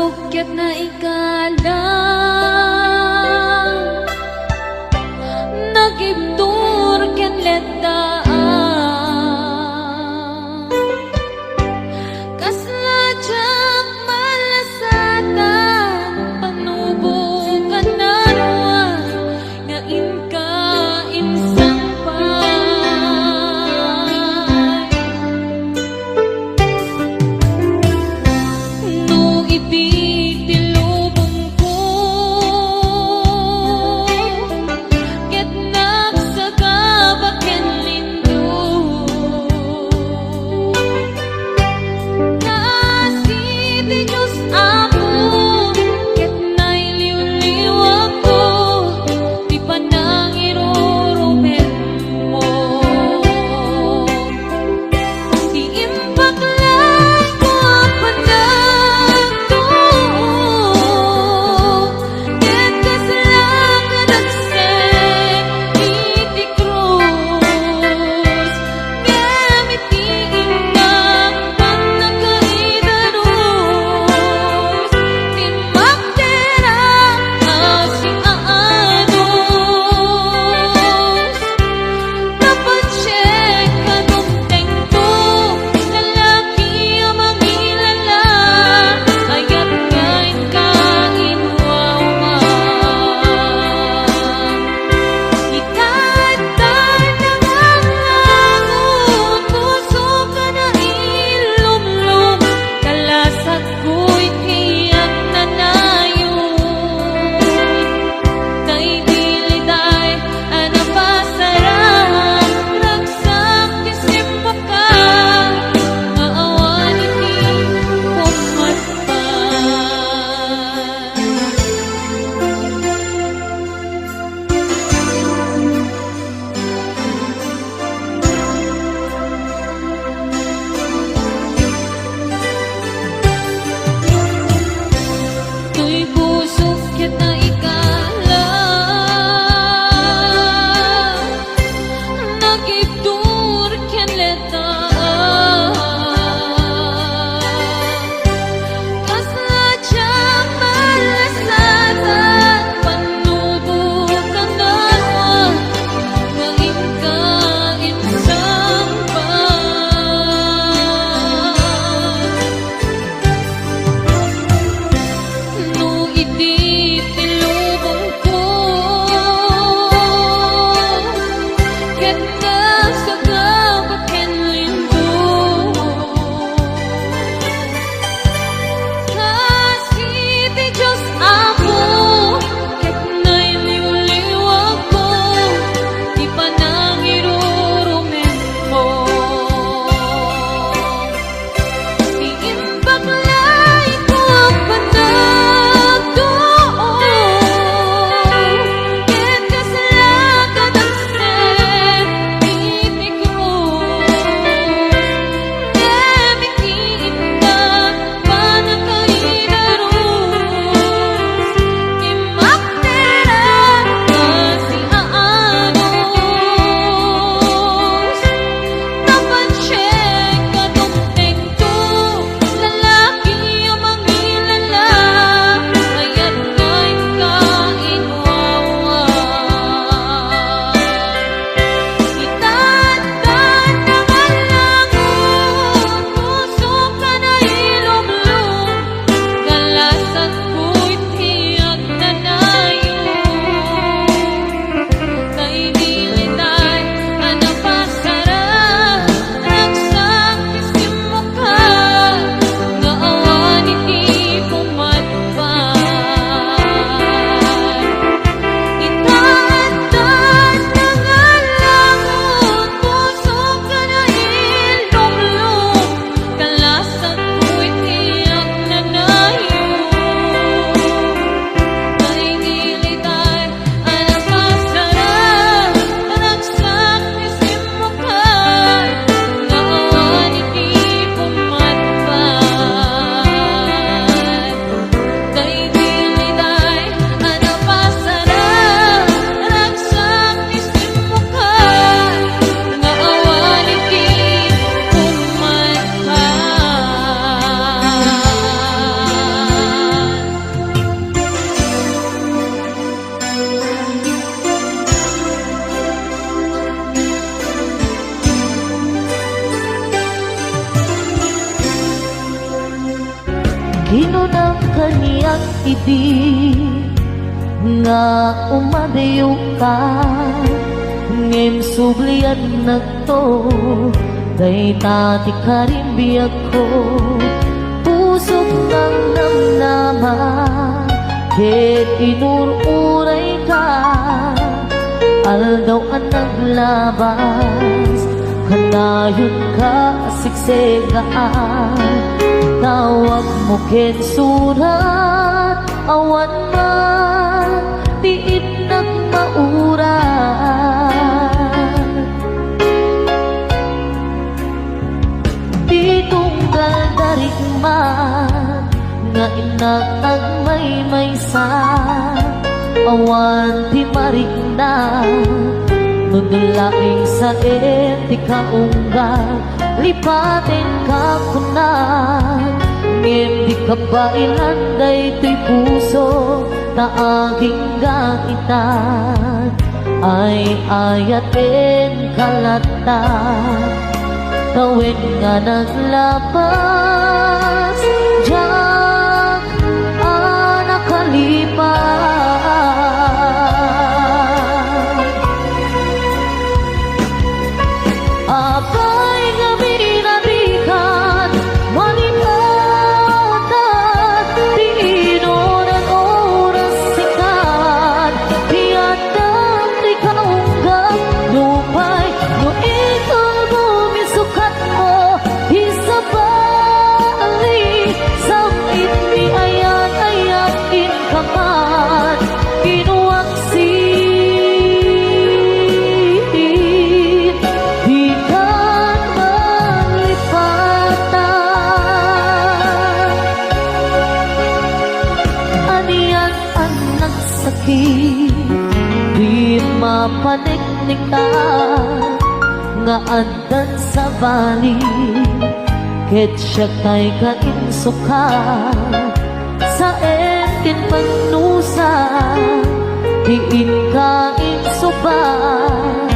Ket na ikalang nagibtur ken letdaan kasla jak malasatan panubukan naruan nga inka insang no ibig tilubong Hinunang kaniyang ibig nga umadayo ka, ngem sublian nagto day tati karimbiyag ko. Pusok ng namnaman ket inururay ka, aldaw ang naglabas kanayon ka siksegaan. Tawag mo ken surat awan man tiit nagmauran. Di tunggal darig man nga inatag may maysa, awan di marig na nudulaing sa eti kaunggal. Lipatin ka kunan, ngem di ka ba ilanday to'y puso na aking gaitan. Ay ayatin kalatan, gawin nga naglabas diyak nakalipas. Abay nga minadikan malipatan, di inunan oras sikat, tiyatang di kaunggap lupay no ikaw bumisukat mo isabali samit mi ayan-ayakin kaman kinuwaksin. Di kan malipatan aniyan ang nagsakit, di mapaniknikan nga andan sa bali, ket siya kay kainsukan sa entin pagnusa. Diin ka insuban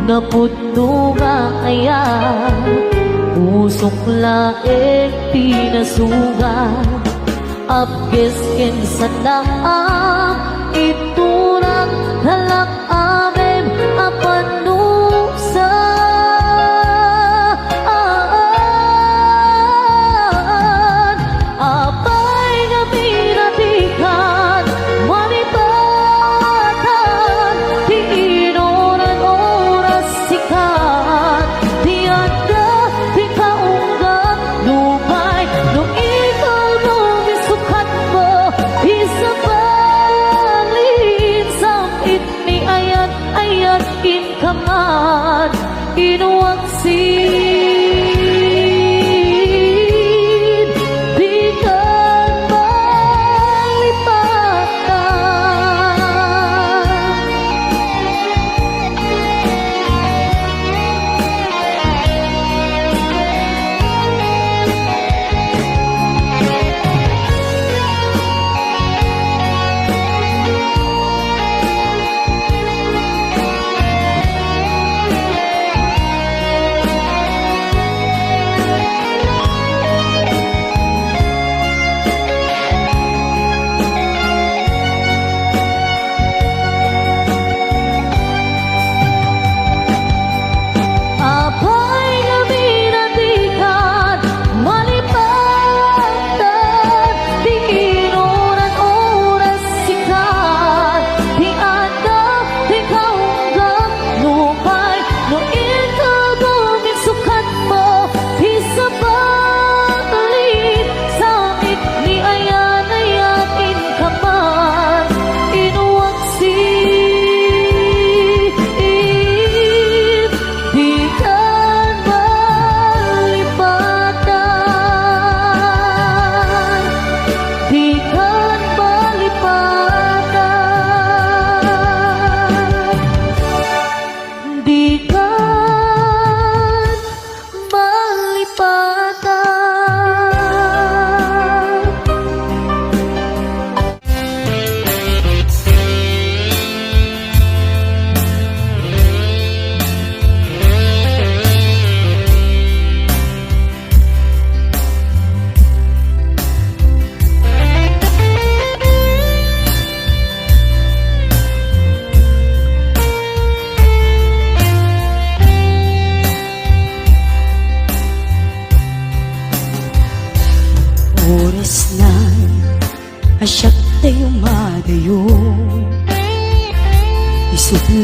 nga pudno nga ayan, usok laeng pinasugan. Apges ken sa daang iturang halak amen apanusa. Apay nga pinatikan malipatan, di inunan oras sikat, tiyanda di kaunggat lupay no ikaw bumisukat mo isabalin samit ni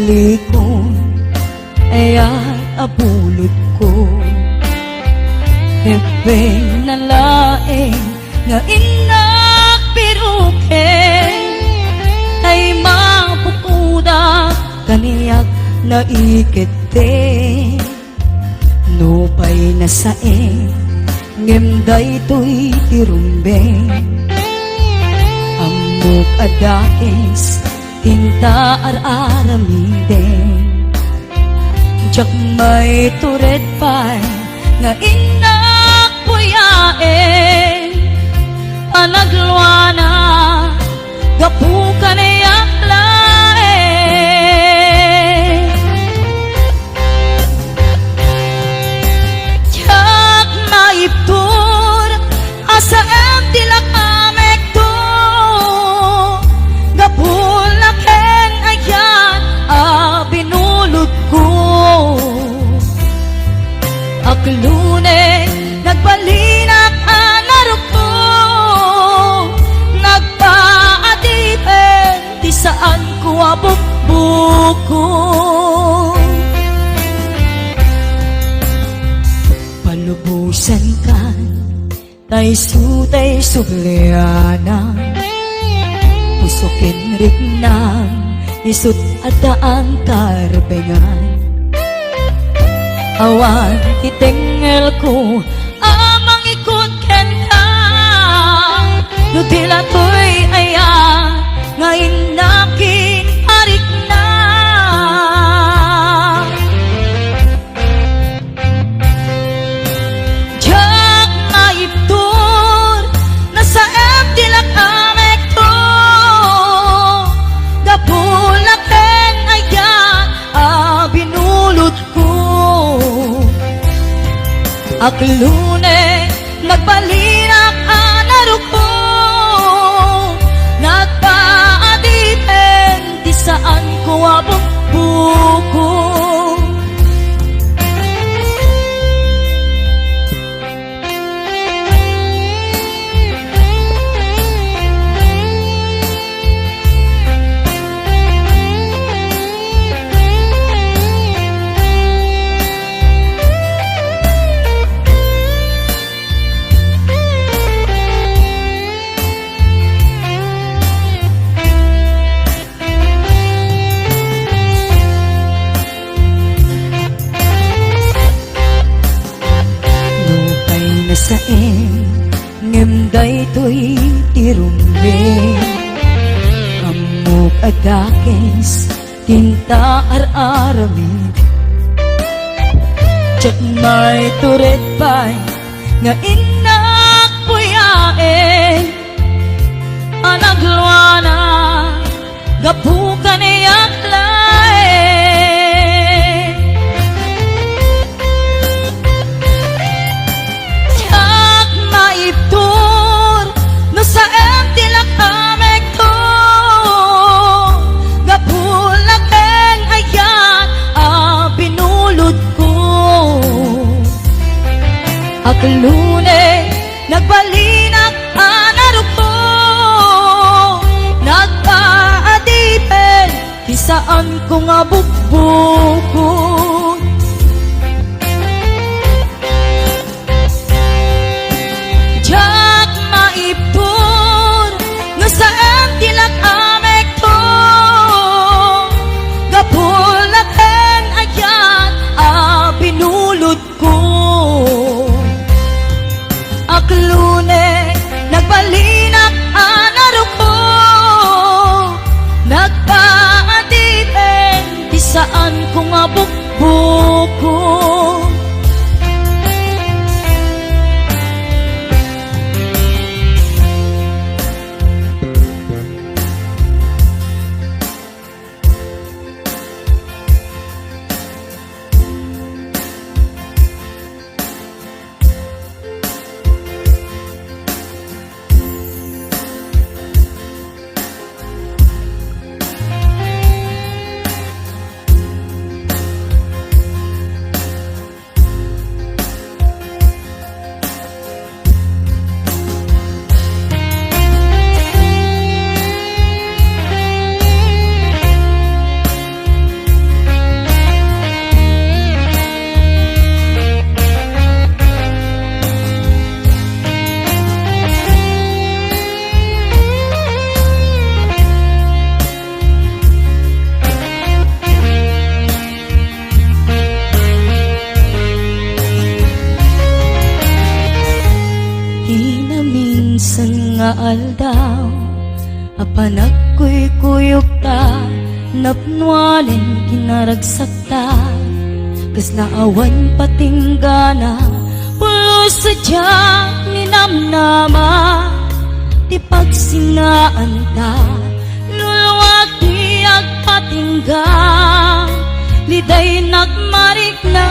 likod ay abulot ko. Hepeng na laeng nga inak piruken ay mapukuda kaniyak na ikete. Nupay na saeng ngemday to'y tirumbeng amok adakes tinta ar-aramiden. Jak may turet pa'y nga inak puyaen panagluana gapukan ay aklaen. Jak maiptur asa empty lakamek to gapulaken ayan binulot ko. Aklune nagbalinak anarok ko nagpaatipen di saan ko abukbuko. Palubusan ka tay sutay subliana pusokin rignang isut at ang karbengan. Awan itengel ko amang ikot ken ka nutila to'y aya ngayon nakin arik na. Jak maiptur nasa empty lakamek to gapulaken ayan binulot ko. Aklune nagbalinak anarok ko nagpaadipen di saan ko abukbuko. Saeng ngemday to'y tirumbeng amok adakes tinta ar-aramid. Jak may turet pa'y nga inak puyaen anagluana gapukan ay aklaen. Maiptur no sa empty lakamek to gapulaken ayan binulot ko. Aklune nagbalinak anarok ko nagpaadipen di saan ko nga bukbuko. Jak maiptur no sa empty lakamek to gapulaken ayan binulot ko. Aklune nagbalinak anarok ko nagpaadipen di saan ko nga bukbuko. nga aldaw, apan ako'y kuyog ta, napnualin kinaragsak ta, kas naawan patinggana, pulos sadya ninamnama, di pagsinaan ta, luluwag di agpatingga, liday nagmarik na,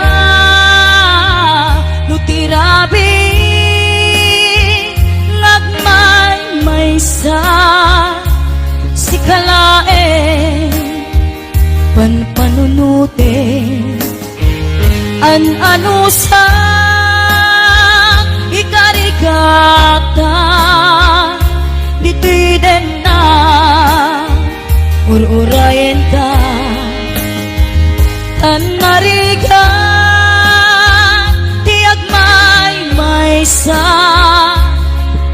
nutirabi, nagmay sa si kalae, panpanunute, ano sa ikarigata, dito'y din na ururayin ka, tanariga, tiag may sa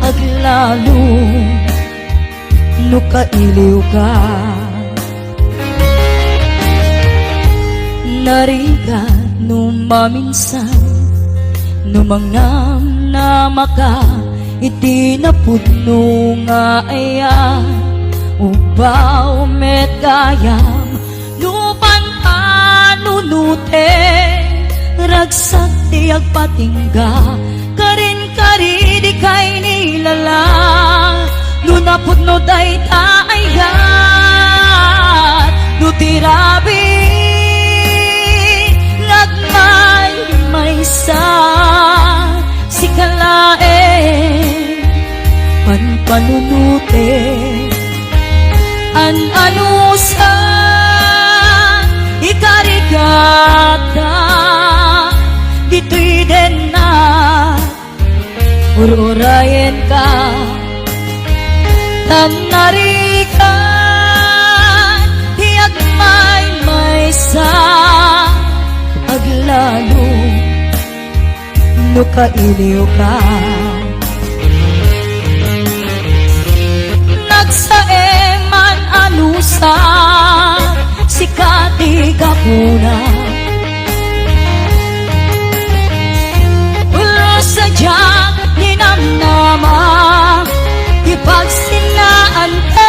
aglalo, nukailiw ka. Nariga numaminsan, numangam na maka, iti napudno nga aya, ubaw met gayam, nupan panunute, ragsak ti agpatingga, karin kari di kay nilala, nunapudno day taayat, nutirabi, may sa si kalae, panpanunute, ano sa ikarigata, dito'y din na ururayin ka, tanarikan, tiyak may sa aglalo, nukailiw ka. Nagsaeman anusa, sikati ka puna, ulo sa diyak ninamnama, ipagsinaan ka.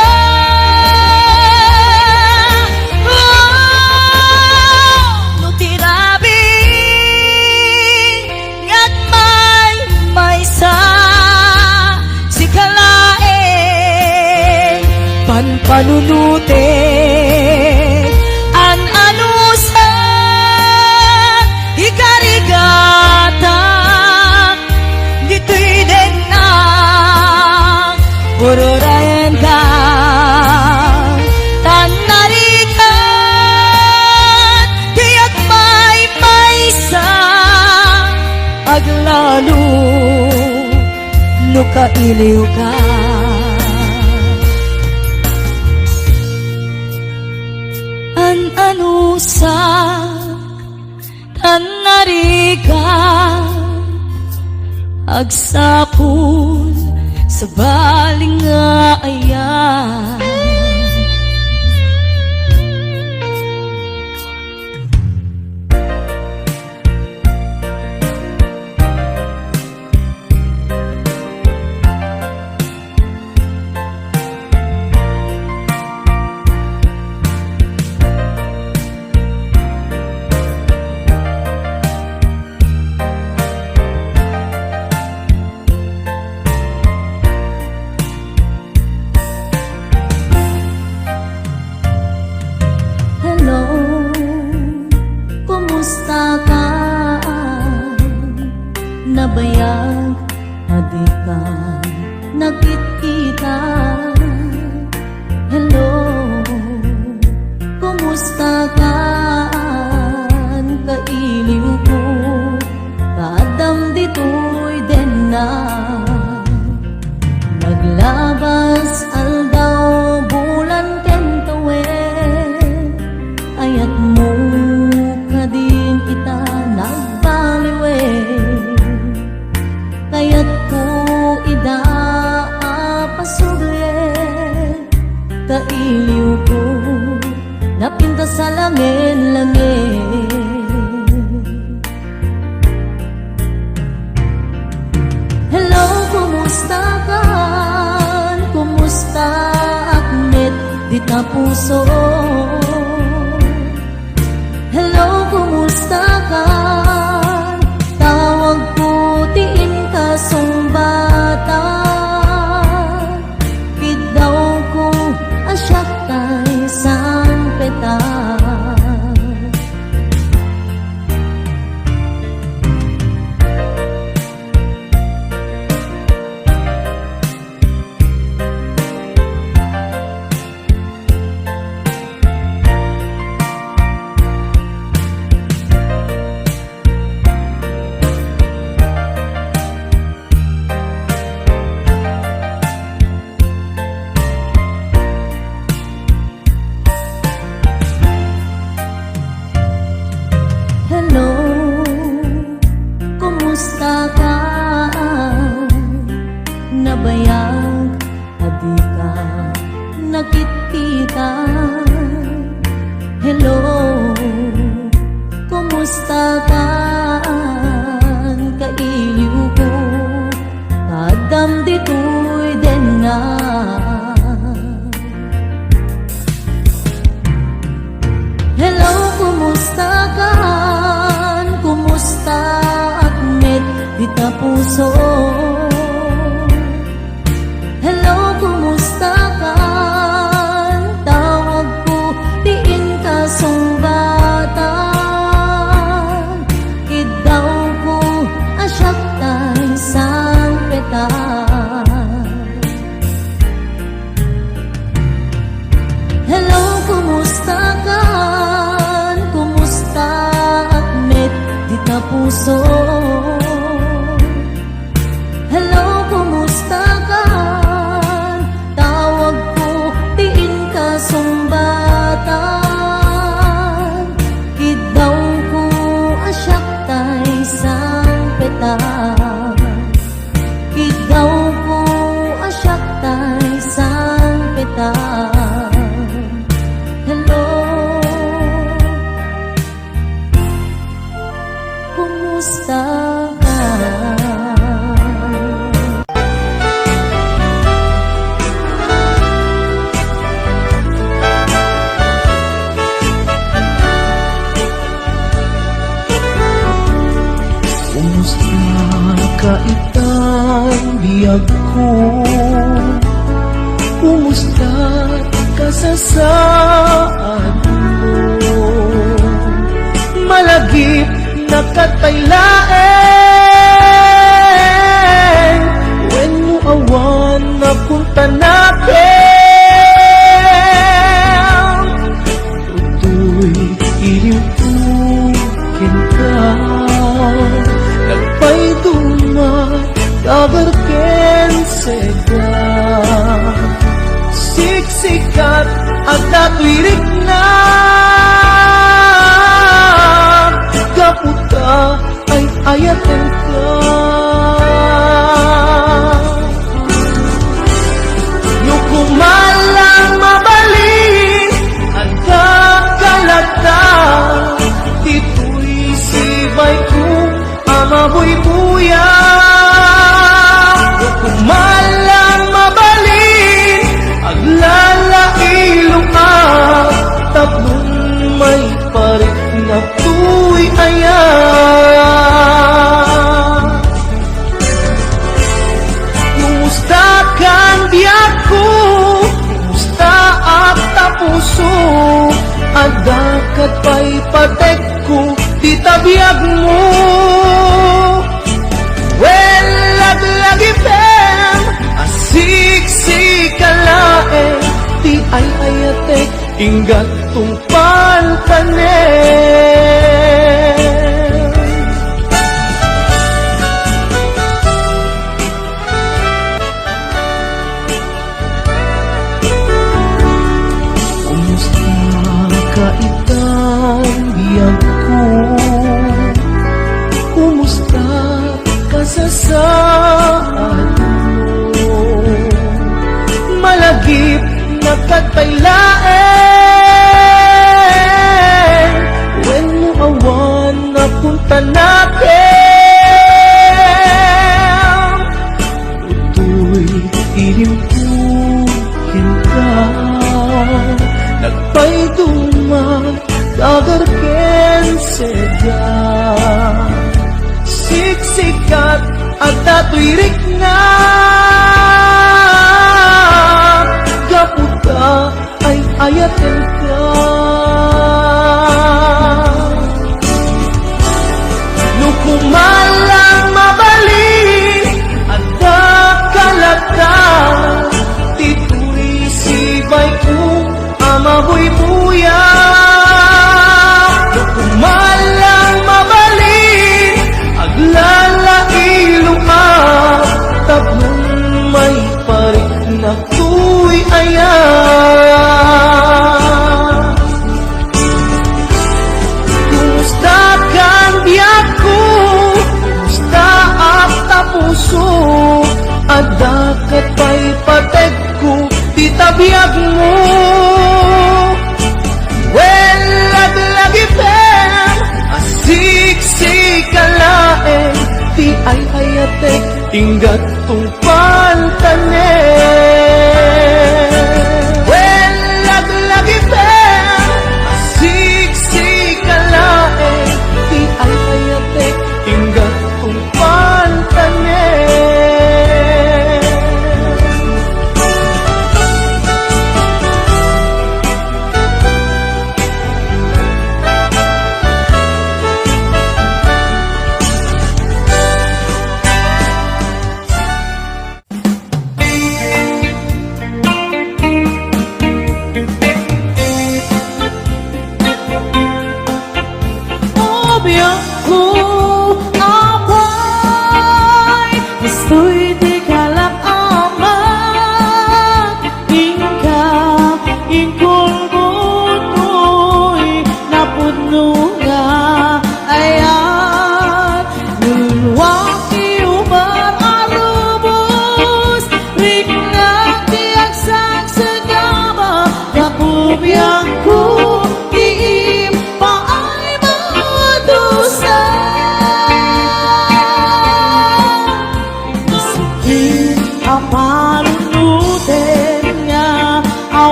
Panunute, ano sa ikarigata, dito'y din na ururayan ka, tanarikan, tiyak may sa aglalo, nukailiw ka. Ano sa tanarika, agsapul sa baling nga ayan. Nabayag, adi ka, nakikita. Hello, kumusta ka? Kailiw ko, kadam dito'y din na. Naglabas aldaw, bulan kentawe, ayat mo kading kita nagbaliwe. Kaya't ko idaan kapuso. Hello, kumusta ka? Tawag putiin ka sumbata. Bidaw ko asyak tay sang peta. Hello, kumusta ka? Nabayag, hadi ka, nakitita. Hello, kumusta ka? Kailiw ko, kadam dito'y din na. Hello, kumusta ka? Kumusta at met di ka puso? Hello, kumusta ka? Tawag ko, tiin ka sumbatan. Idaw ko, asyak tay sang peta. Hello, kumusta ka? Kumusta at met di ka puso? Hello, kumusta ka? Tawag ko, tiin ka sumbatan. Idaw ko, asyak tay sang peta. Idaw ko, asyak tay sang peta. Hello, kumusta ka? Kumusta ka itang biyag ko? Kumusta ka sa saan mo? Malagip na kataylaeng when mo awan na punta natin. Tutoy iliw-tukin ka, nagpay dumat kabarken sega. Siksikat at natwirik na, kaputa ay ayaten ka. Nukumalang mabalin ang kakalata, dito'y sibay ko amabuy-buya. Nukumalang mabalin ang lalailong tatlong may parit na tuy ayan. Kumusta kang biyak ko? Kumusta ang tapuso? Adakat pa'y patek ko, di tabiyag mo. Well, laglagipem, asik-sikalae, di ay ayatek, inggat tungpal kanen. Kumusta ka itang biyag ko? Kumusta ka sa saan mo? Malagip na kataylaeng when mo awan na punta natin. Tutoy iliw-tukin ka, siksikat at datuirik na gaputa ay ayaten ka nukumalang mabalik at dakalata tituri sibay ko amaboy buya nukumalang mabalik aglalailu tablong may parik na tuy ayan kumusta kang biyak ko kumusta at tapuso at dakat pa'y patek ko titabiyag mo well lagi pen asik kalaeng ti ay ayatek tinggat tong pantane well lagi pen asik kalaeng ti ay ayatek tinggat tong pantane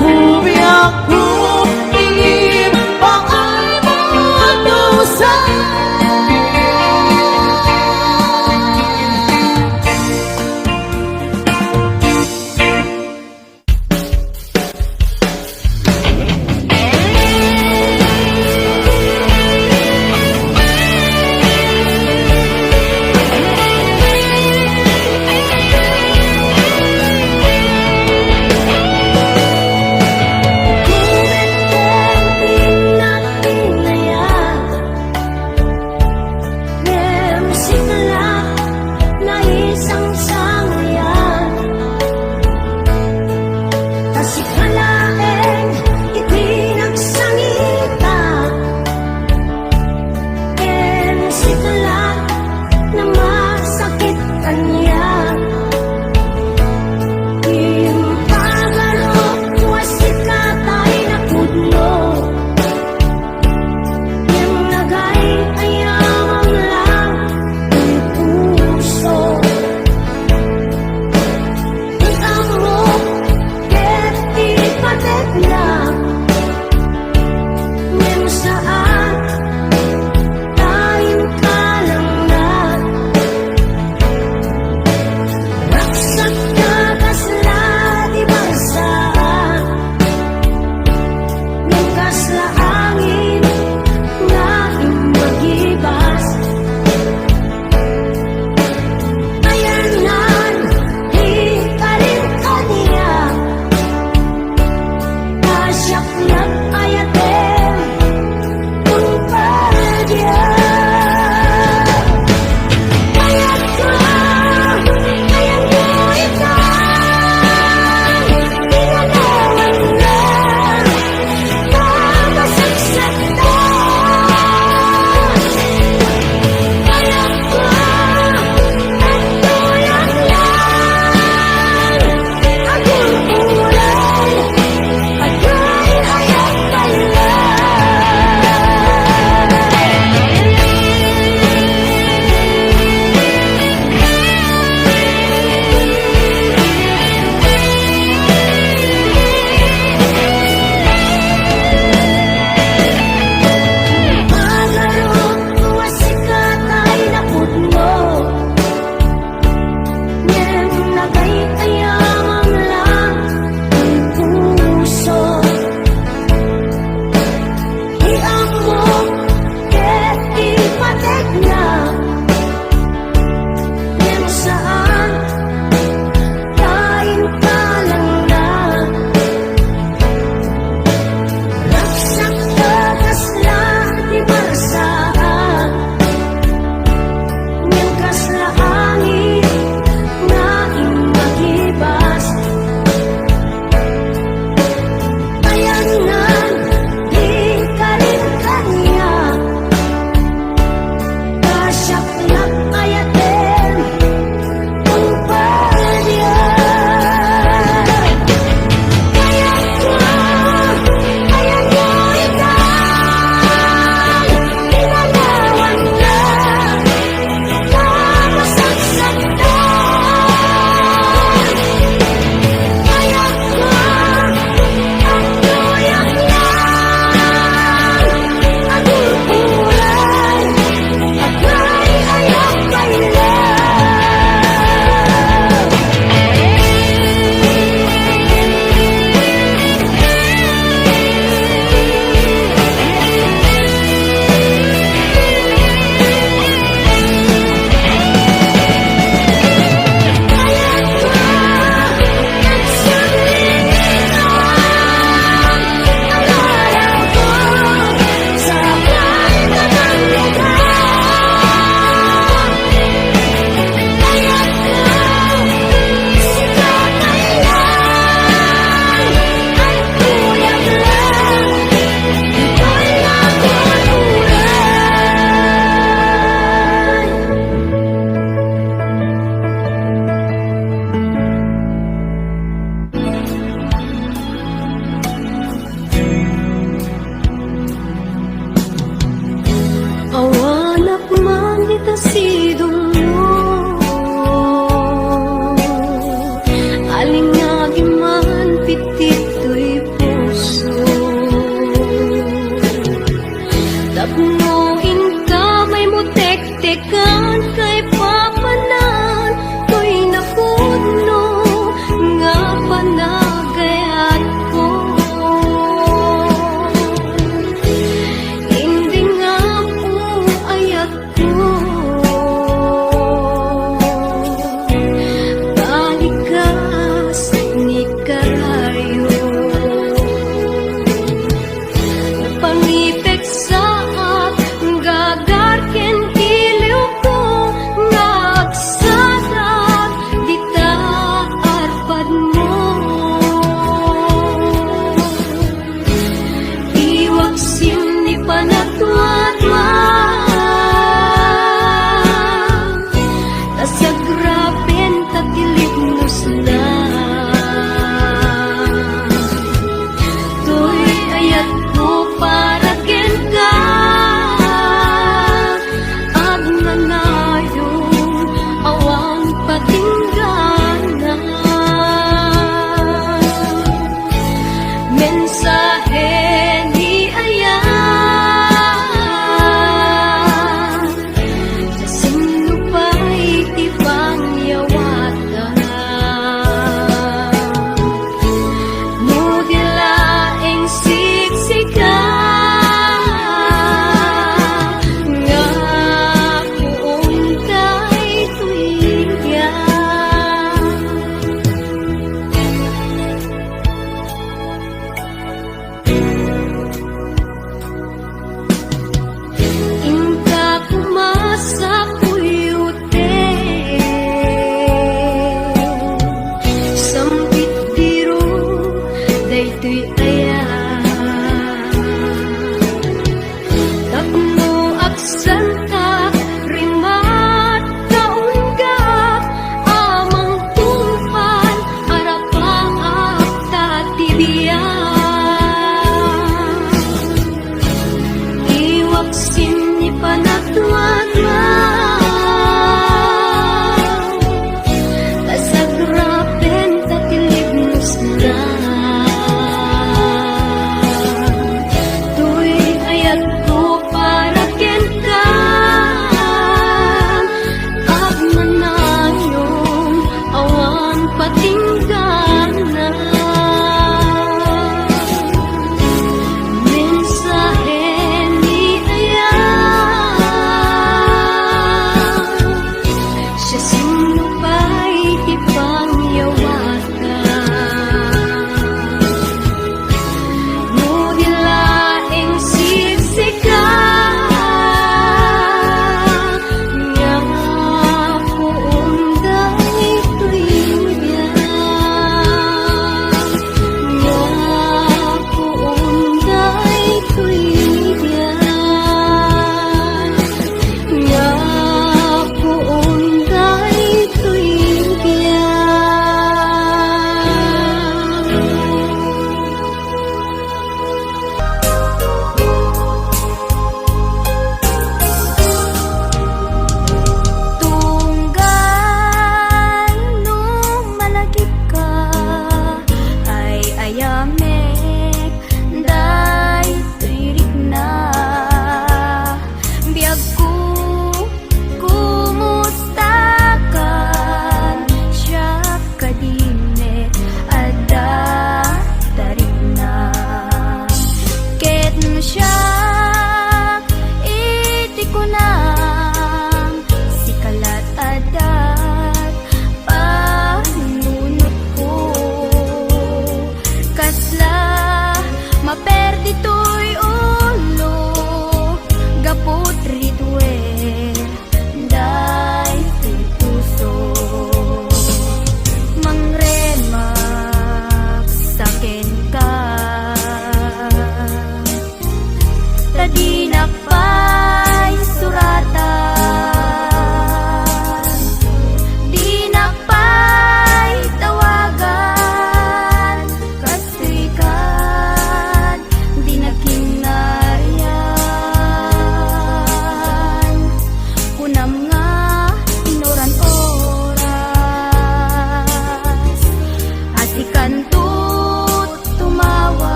bubiyak